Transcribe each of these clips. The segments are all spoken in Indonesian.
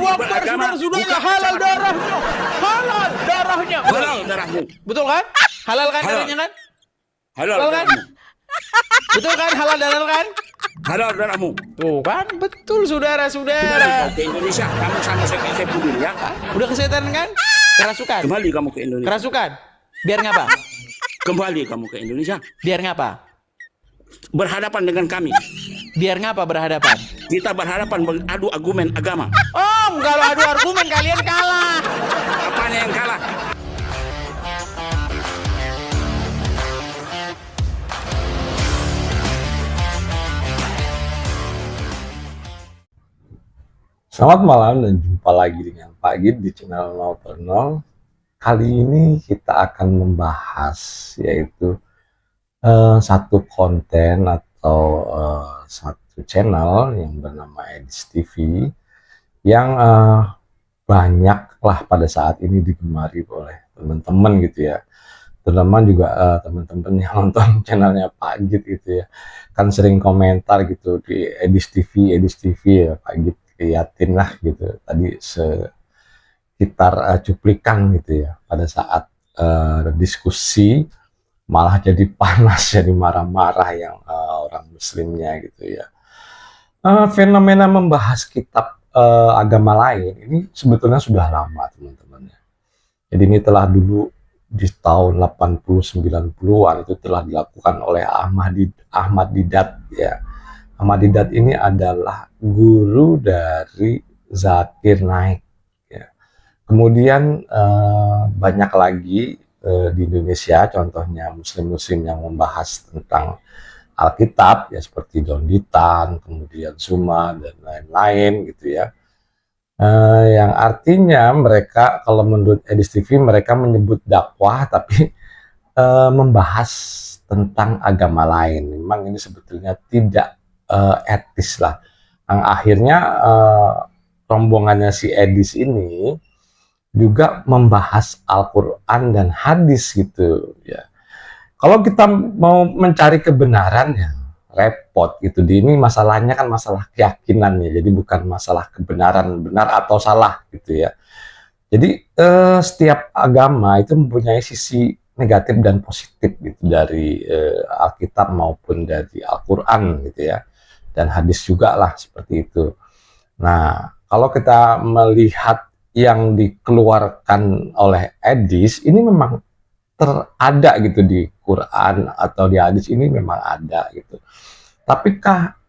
Akbar, beragama, saudara-saudara, bukan halal sama- darahnya. Halal darahnya. halal darahmu, Betul kan? Halal kan Halal. darahnya kan? halal Betul kan? darahmu, Betul kan? Halal darah kan? halal darahmu. Tuh kan? Betul Kembali saudara-saudara. kau ke Indonesia, kamu sama saya dulu ya. Udah kesehatan kan? Kerasukan. Kembali kamu ke Indonesia. Kerasukan. Biar ngapa? Kembali kamu ke Indonesia. Biar ngapa? Berhadapan dengan kami. Biar ngapa berhadapan? Kita berhadapan beradu argumen agama. Kalau adu argumen kalian kalah. Apanya yang kalah? Selamat malam dan jumpa lagi dengan Pak Gid di channel 0 per 0. Kali ini kita akan membahas yaitu satu konten atau satu channel yang bernama Edis TV yang banyaklah pada saat ini digemari oleh teman-teman gitu ya. Terutama juga teman-teman yang nonton channelnya Pak Gid gitu ya. Kan sering komentar gitu di Edis TV ya Pak Gid. Liatin lah gitu tadi sekitar cuplikan gitu ya pada saat diskusi malah jadi panas jadi marah-marah yang orang muslimnya gitu ya. Fenomena membahas kitab agama lain ini sebetulnya sudah lama teman-teman ya. Jadi ini telah dulu di tahun 80 90-an itu telah dilakukan oleh Ahmad Didat ya. Ahmad Didat ini adalah guru dari Zakir Naik. Ya. Kemudian banyak lagi di Indonesia, contohnya muslim-muslim yang membahas tentang Alkitab, ya seperti Donditan, kemudian Suma dan lain-lain gitu ya. Yang artinya mereka, kalau menurut Edis TV, mereka menyebut dakwah, tapi membahas tentang agama lain. Memang ini sebetulnya tidak etis lah. Yang akhirnya rombongannya si Edis ini juga membahas Al-Quran dan hadis gitu ya. Kalau kita mau mencari kebenaran ya repot gitu. Ini masalahnya kan masalah keyakinan ya. Jadi bukan masalah kebenaran benar atau salah gitu ya. Jadi setiap agama itu mempunyai sisi negatif dan positif gitu dari Alkitab maupun dari Al-Quran gitu ya. Dan hadis juga lah seperti itu. Nah, kalau kita melihat yang dikeluarkan oleh Edis, ini memang terada gitu di Quran atau di hadis ini memang ada gitu. Tapi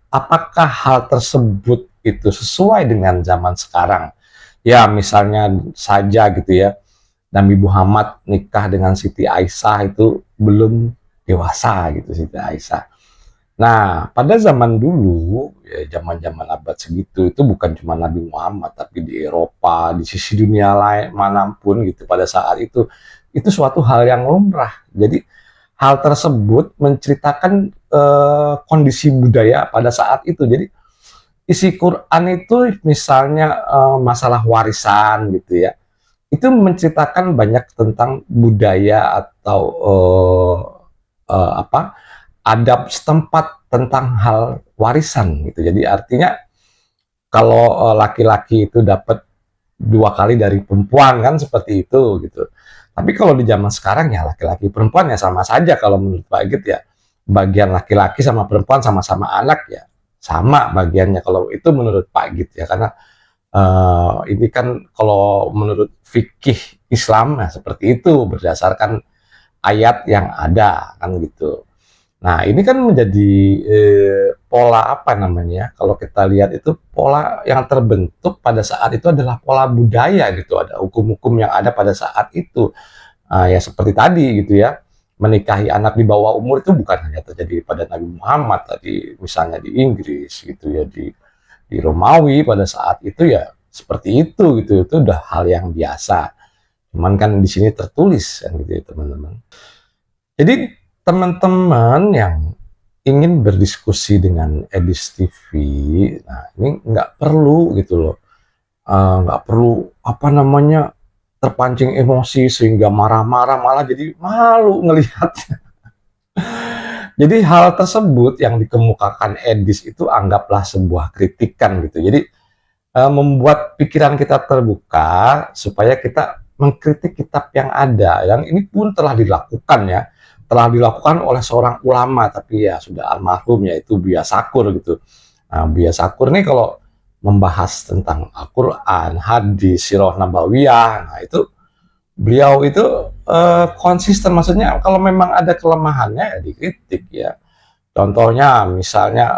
apakah hal tersebut itu sesuai dengan zaman sekarang? Ya, misalnya saja gitu ya, Nabi Muhammad nikah dengan Siti Aisyah itu belum dewasa gitu Siti Aisyah. Nah, pada zaman dulu, ya zaman-zaman abad segitu, itu bukan cuma Nabi Muhammad, tapi di Eropa, di sisi dunia lain, manapun gitu, pada saat itu suatu hal yang lumrah. Jadi, hal tersebut menceritakan kondisi budaya pada saat itu. Jadi, isi Quran itu misalnya masalah warisan gitu ya, itu menceritakan banyak tentang budaya atau adab setempat tentang hal warisan gitu. Jadi artinya kalau laki-laki itu dapat 2 kali dari perempuan kan seperti itu gitu. Tapi kalau di zaman sekarang ya laki-laki perempuan ya sama saja kalau menurut Pak Gid ya. Bagian laki-laki sama perempuan sama-sama anak ya sama bagiannya kalau itu menurut Pak Gid ya, karena ini kan kalau menurut fikih Islam ya seperti itu berdasarkan ayat yang ada kan gitu. Nah, ini kan menjadi pola apa namanya? Kalau kita lihat itu pola yang terbentuk pada saat itu adalah pola budaya gitu. Ada hukum-hukum yang ada pada saat itu. Ya seperti tadi gitu ya. Menikahi anak di bawah umur itu bukan hanya terjadi pada Nabi Muhammad tadi, misalnya di Inggris gitu ya, di Romawi pada saat itu ya seperti itu gitu. Itu udah hal yang biasa. Cuman kan di sini tertulis kan gitu ya, teman-teman. Jadi teman-teman yang ingin berdiskusi dengan Edis TV, nah ini nggak perlu gitu loh, nggak perlu terpancing emosi sehingga marah-marah malah jadi malu ngelihatnya. Jadi hal tersebut yang dikemukakan Edis itu anggaplah sebuah kritikan gitu. Jadi membuat pikiran kita terbuka supaya kita mengkritik kitab yang ada. Yang ini pun telah dilakukan ya, telah dilakukan oleh seorang ulama tapi ya sudah almarhum, yaitu Buya Sakur gitu. Nah, Buya Sakur nih kalau membahas tentang Al-Quran, hadis, sirah nabawiyah, nah itu beliau itu konsisten, maksudnya kalau memang ada kelemahannya ya dikritik ya. Contohnya misalnya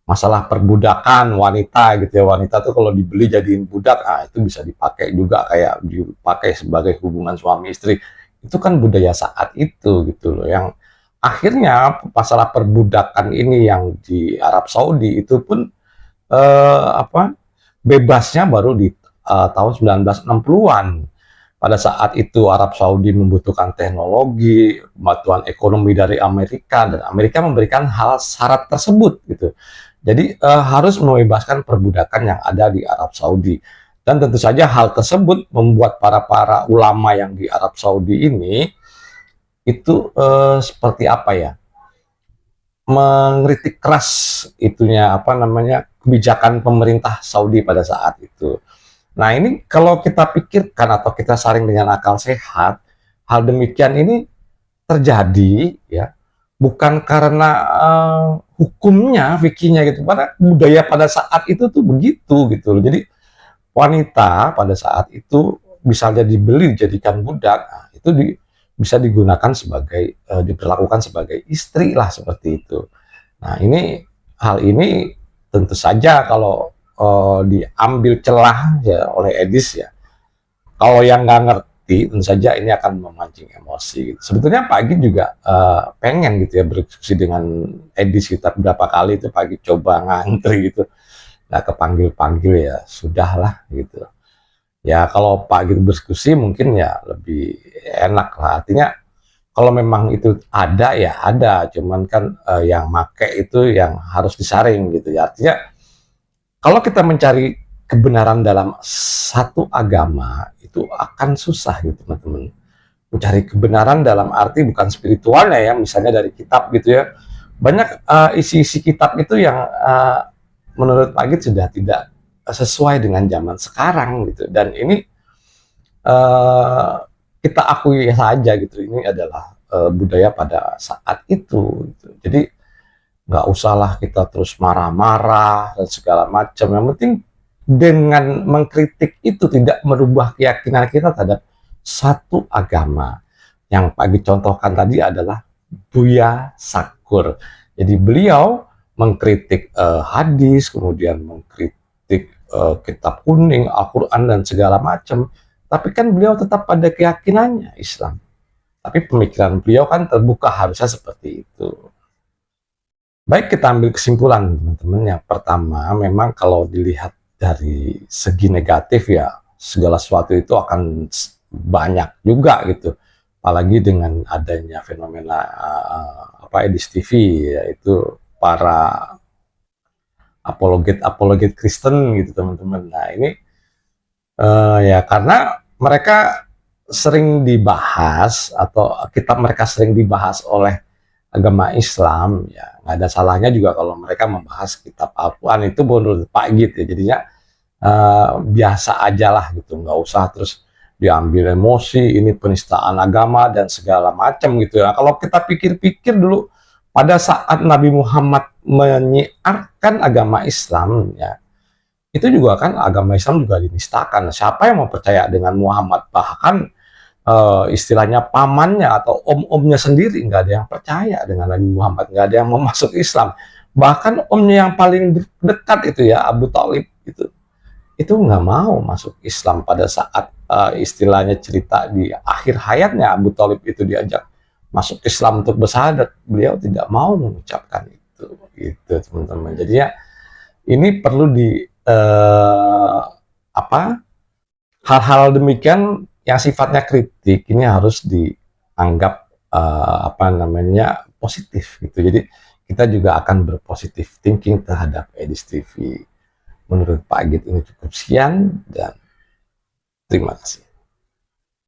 masalah perbudakan wanita gitu ya, wanita tuh kalau dibeli jadiin budak, itu bisa dipakai juga kayak dipakai sebagai hubungan suami istri. Itu kan budaya saat itu gitu loh, yang akhirnya masalah perbudakan ini yang di Arab Saudi itu pun bebasnya baru di tahun 1960-an. Pada saat itu Arab Saudi membutuhkan teknologi, bantuan ekonomi dari Amerika, dan Amerika memberikan hal syarat tersebut gitu. Jadi harus membebaskan perbudakan yang ada di Arab Saudi. Dan tentu saja hal tersebut membuat para ulama yang di Arab Saudi ini itu seperti apa ya, mengkritik keras itunya kebijakan pemerintah Saudi pada saat itu. Nah ini kalau kita pikirkan atau kita saring dengan akal sehat, hal demikian ini terjadi ya bukan karena hukumnya, fikihnya gitu, pada budaya pada saat itu tuh begitu gitu loh. Jadi wanita pada saat itu misalnya dibeli dijadikan budak, itu bisa digunakan sebagai diperlakukan sebagai istri lah, seperti itu. Nah hal ini tentu saja kalau diambil celah ya oleh Edis ya, kalau yang nggak ngerti tentu saja ini akan memancing emosi gitu. Sebetulnya Pak Git juga pengen gitu ya berdiskusi dengan Edis, kita berapa kali itu Pak Git coba ngantri gitu, nggak kepanggil-panggil, ya sudahlah gitu. Ya kalau Pak Git berdiskusi mungkin ya lebih enak lah, artinya kalau memang itu ada ya ada, cuman kan yang make itu yang harus disaring gitu ya. Artinya kalau kita mencari kebenaran dalam satu agama itu akan susah gitu teman-teman. Mencari kebenaran dalam arti bukan spiritualnya ya, misalnya dari kitab gitu ya. Banyak isi-isi kitab itu yang menurut Pak Git sudah tidak sesuai dengan zaman sekarang gitu. Dan ini kita akui saja gitu, ini adalah budaya pada saat itu gitu. Jadi nggak usahlah kita terus marah-marah dan segala macam. Yang penting dengan mengkritik itu tidak merubah keyakinan kita terhadap satu agama. Yang Pak Git contohkan tadi adalah Buya Sakur. Jadi beliau mengkritik hadis, kemudian mengkritik kitab kuning, Al-Quran dan segala macam. Tapi kan beliau tetap pada keyakinannya Islam. Tapi pemikiran beliau kan terbuka, harusnya seperti itu. Baik, kita ambil kesimpulan teman-teman. Yang pertama, memang kalau dilihat dari segi negatif ya, segala sesuatu itu akan banyak juga gitu. Apalagi dengan adanya fenomena Edis TV, yaitu para apologet Kristen gitu teman-teman. Nah ini ya karena mereka sering dibahas, atau kitab mereka sering dibahas oleh agama Islam, ya nggak ada salahnya juga kalau mereka membahas kitab Al-Quran. Itu menurut Pak Git ya, jadinya biasa aja lah gitu, nggak usah terus diambil emosi, ini penistaan agama dan segala macam gitu ya. Kalau kita pikir-pikir dulu, pada saat Nabi Muhammad menyiarkan agama Islam ya, itu juga kan agama Islam juga dinistakan. Siapa yang mau percaya dengan Muhammad? Bahkan istilahnya pamannya atau om-omnya sendiri nggak ada yang percaya dengan Nabi Muhammad, nggak ada yang mau masuk Islam. Bahkan omnya yang paling dekat itu ya, Abu Thalib, itu nggak mau masuk Islam. Pada saat istilahnya cerita di akhir hayatnya Abu Thalib itu diajak masuk Islam untuk bersyahadat, beliau tidak mau mengucapkan itu gitu teman-teman. Jadi ya ini perlu di hal-hal demikian yang sifatnya kritik ini harus dianggap positif gitu. Jadi kita juga akan berpositif thinking terhadap Edis TV. Menurut Pak Git ini cukup sekian dan terima kasih.